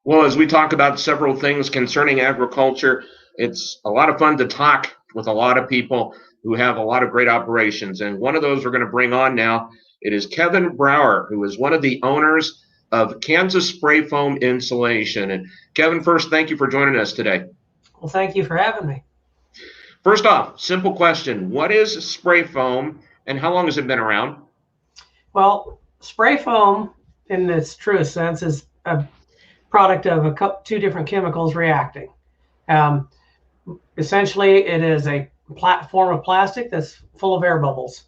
Well, as we talk about several things concerning agriculture, it's a lot of fun to talk with a lot of people who have a lot of great operations. And one of those we're going to bring on now. It is Kevin Brauer, who is one of the owners of Kansas Spray Foam Insulation. And Kevin, first, thank you for joining us today. Well, thank you for having me. First off, simple question. What is spray foam and how long has it been around? Well, spray foam, in its truest sense, is a product of two different chemicals reacting. Um, Essentially, it is a form of plastic that's full of air bubbles,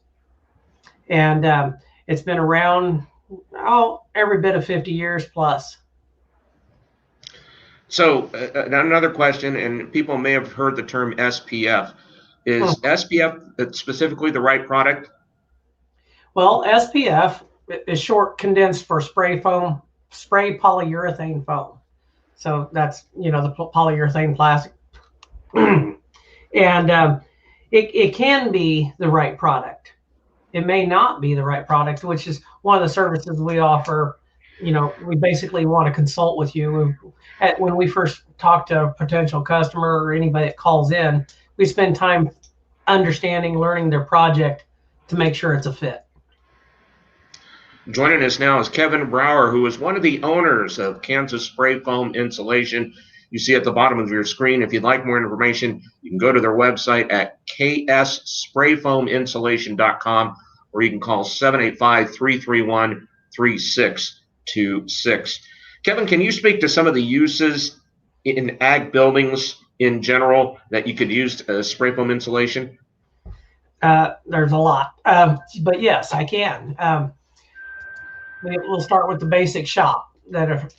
and it's been around every bit of 50 years plus. So, another question, and people may have heard the term SPF. Is SPF specifically the right product? Well, SPF is short condensed for spray foam, spray polyurethane foam. So that's the polyurethane plastic, and it can be the right product. It may not be the right product, which is one of the services we offer. We basically want to consult with you. When we first talk to a potential customer or anybody that calls in, we spend time understanding, learning their project to make sure it's a fit. Joining us now is Kevin Brauer, who is one of the owners of Kansas Spray Foam Insulation. You see at the bottom of your screen. If you'd like more information, you can go to their website at kssprayfoaminsulation.com, or you can call 785-331-3626. Kevin, can you speak to some of the uses in ag buildings in general that you could use spray foam insulation? There's a lot, but yes, I can. We'll start with the basic shop that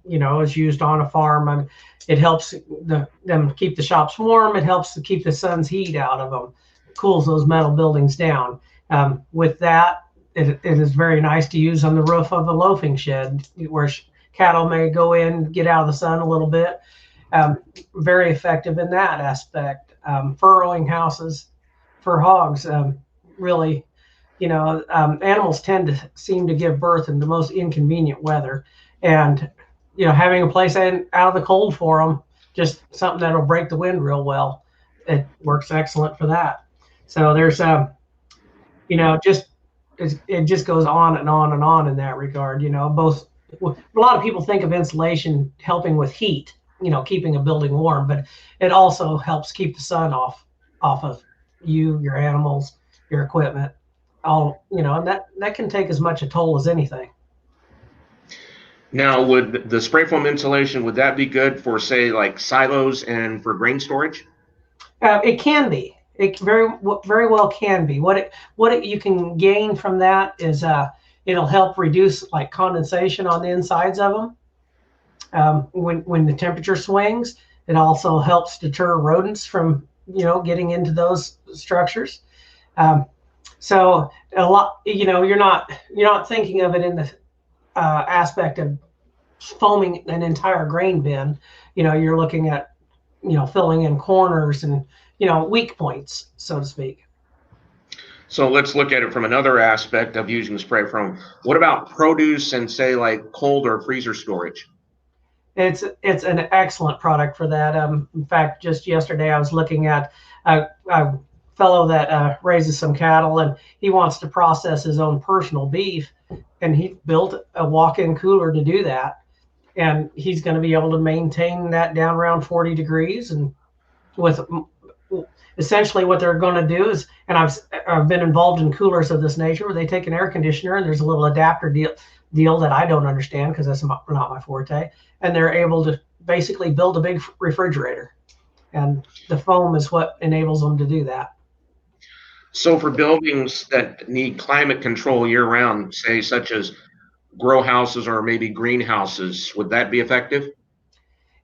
is used on a farm. And it helps them keep the shops warm. It helps to keep the sun's heat out of them, cools those metal buildings down. With that, it is very nice to use on the roof of a loafing shed where cattle may go in, get out of the sun a little bit. Very effective in that aspect. Furrowing houses for hogs, really. Animals tend to seem to give birth in the most inconvenient weather, and having a place out of the cold for them, just something that'll break the wind real well. It works excellent for that. So there's just it just goes on and on and on in that regard. Both a lot of people think of insulation helping with heat, keeping a building warm, but it also helps keep the sun off of you, your animals, your equipment. And that can take as much a toll as anything. Now, would the spray foam insulation, would that be good for, say, like silos and for grain storage? It can be. It very well can be. What you can gain from that is it'll help reduce like condensation on the insides of them. When the temperature swings, it also helps deter rodents from getting into those structures. So a lot, you're not thinking of it in the aspect of foaming an entire grain bin. You're looking at filling in corners and weak points, so to speak. So let's look at it from another aspect of using spray foam. What about produce and, say, like cold or freezer storage? It's an excellent product for that. In fact, just yesterday I was looking at a fellow that raises some cattle, and he wants to process his own personal beef, and he built a walk-in cooler to do that, and he's going to be able to maintain that down around 40 degrees. And with essentially what they're going to do is, and I've been involved in coolers of this nature where they take an air conditioner and there's a little adapter deal that I don't understand because that's not my forte, and they're able to basically build a big refrigerator, and the foam is what enables them to do that. So for buildings that need climate control year round, say such as grow houses or maybe greenhouses, would that be effective?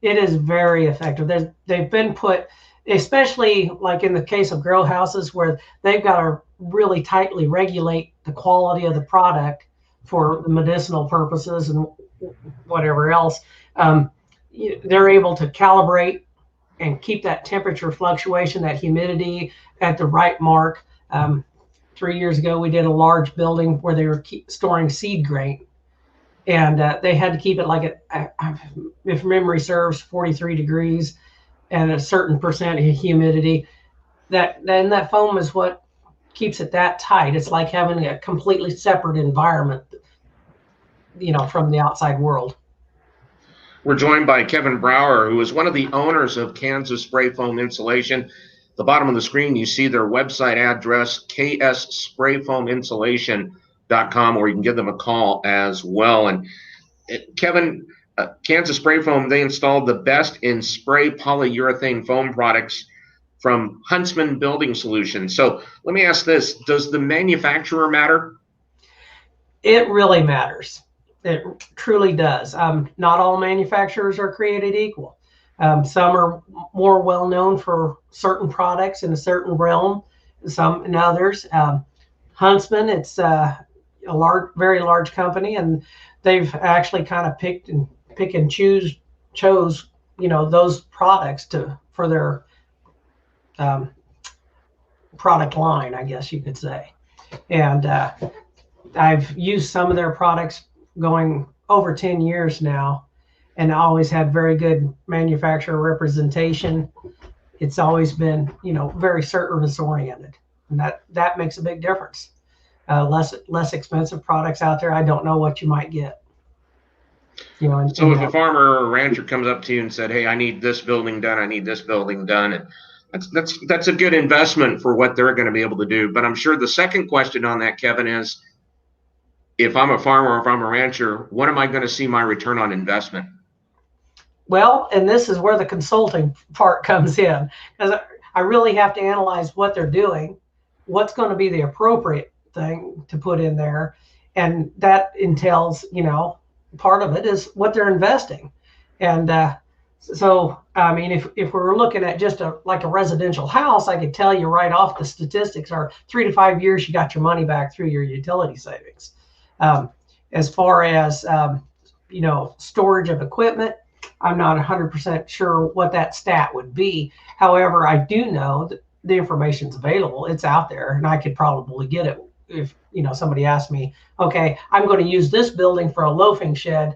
It is very effective. They've been put, especially like in the case of grow houses, where they've got to really tightly regulate the quality of the product for the medicinal purposes and whatever else. They're able to calibrate and keep that temperature fluctuation, that humidity at the right mark. 3 years ago, we did a large building where they were storing seed grain. and they had to keep it like if memory serves, 43 degrees and a certain percent of humidity. That foam is what keeps it that tight. It's like having a completely separate environment, from the outside world. We're joined by Kevin Brauer, who is one of the owners of Kansas Spray Foam Insulation. At the bottom of the screen, you see their website address, kssprayfoaminsulation.com, or you can give them a call as well. And Kevin, Kansas Spray Foam, they installed the best in spray polyurethane foam products from Huntsman Building Solutions. So let me ask this, does the manufacturer matter? It really matters. It truly does. Not all manufacturers are created equal. Some are more well known for certain products in a certain realm, some in others. Huntsman, it's very large company, and they've actually kind of pick and chose those products for their product line, I guess you could say. And I've used some of their products going over 10 years now, and always had very good manufacturer representation. It's always been, very service oriented, and that makes a big difference. Less expensive products out there. I don't know what you might get. So if a farmer or a rancher comes up to you and said, "Hey, I need this building done. I need this building done," and that's a good investment for what they're going to be able to do. But I'm sure the second question on that, Kevin, is if I'm a farmer or if I'm a rancher, what am I going to see my return on investment? Well, and this is where the consulting part comes in, because I really have to analyze what they're doing, what's going to be the appropriate thing to put in there, and that entails, part of it is what they're investing. And so, I mean, if we were looking at just like a residential house, I could tell you right off the statistics are 3 to 5 years, you got your money back through your utility savings. As far as, storage of equipment, I'm not 100% sure what that stat would be. However, I do know that the information's available. It's out there, and I could probably get it if, somebody asked me, okay, I'm going to use this building for a loafing shed.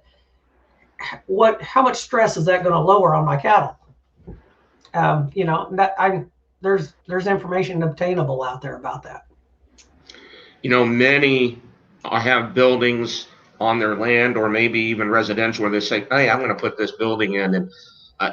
How much stress is that going to lower on my cattle? There's information obtainable out there about that. Many have buildings on their land, or maybe even residential, where they say, "Hey, I'm going to put this building in," and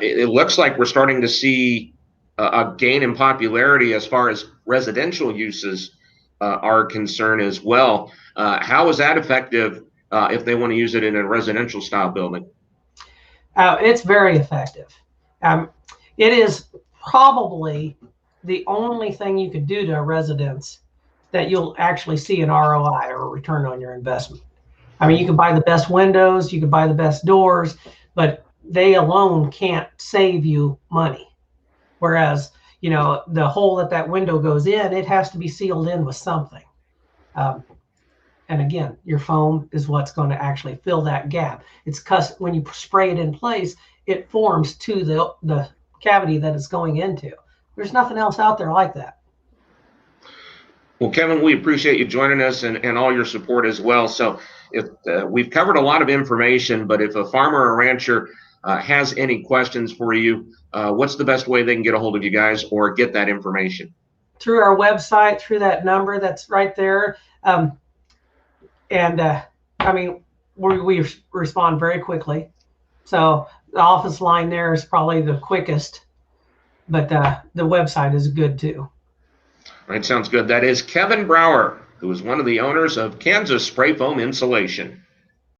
it looks like we're starting to see a gain in popularity as far as residential uses are concerned as well. How is that effective if they want to use it in a residential style building? It's very effective. It is probably the only thing you could do to a residence that you'll actually see an ROI, or a return on your investment. I mean, you can buy the best windows, you can buy the best doors, but they alone can't save you money. Whereas, the hole that window goes in, it has to be sealed in with something. And again, your foam is what's going to actually fill that gap. When you spray it in place, it forms to the cavity that it's going into. There's nothing else out there like that. Well, Kevin, we appreciate you joining us and all your support as well. So if we've covered a lot of information, but if a farmer or rancher has any questions for you, what's the best way they can get a hold of you guys or get that information? Through our website, through that number that's right there. We respond very quickly. So the office line there is probably the quickest, but the website is good too. All right, sounds good. That is Kevin Brauer, who is one of the owners of Kansas Spray Foam Insulation.